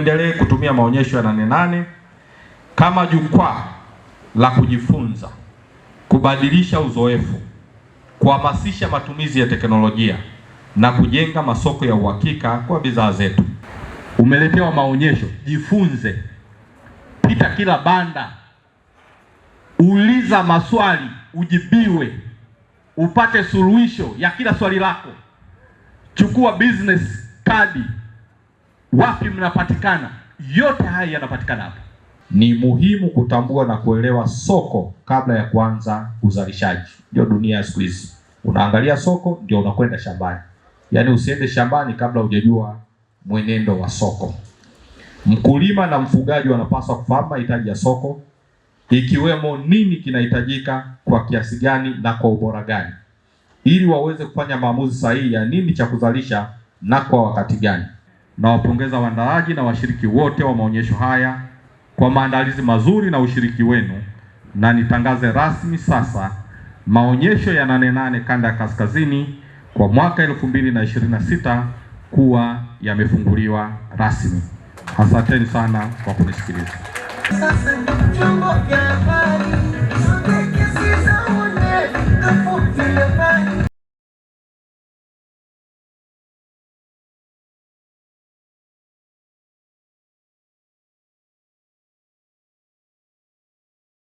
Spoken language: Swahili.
Tuendelee kutumia maonyesho ya Nane Nane kama jukwaa la kujifunza, kubadilisha uzoefu, kuhamasisha matumizi ya teknolojia na kujenga masoko ya uhakika kwa bidhaa zetu. Umeletewa maonyesho, jifunze. Pita kila banda, uliza maswali, ujibiwe, upate suluhisho ya kila swali lako. Chukua business card, wapi mnapatikana? Yote haya yanapatikana hapa. Ni muhimu kutambua na kuelewa soko kabla ya kuanza uzalishaji. Ndio dunia ya siku hizi. Unaangalia soko ndio unakwenda shambani. Yaani usiende shambani kabla hujajua mwenendo wa soko. Mkulima na mfugaji wanapaswa kufahamu mahitaji ya soko, ikiwemo nini kinahitajika, kwa kiasi gani na kwa ubora gani, ili waweze kufanya maamuzi sahihi ya nini cha kuzalisha na kwa wakati gani. Nawapongeza waandaaji na washiriki wote wa maonyesho haya kwa maandalizi mazuri na ushiriki wenu, na nitangaze rasmi sasa maonyesho ya Nane Nane Kanda ya Kaskazini kwa mwaka 2026 kuwa yamefunguliwa rasmi. Asanteni sana kwa kunisikiliza. Sasa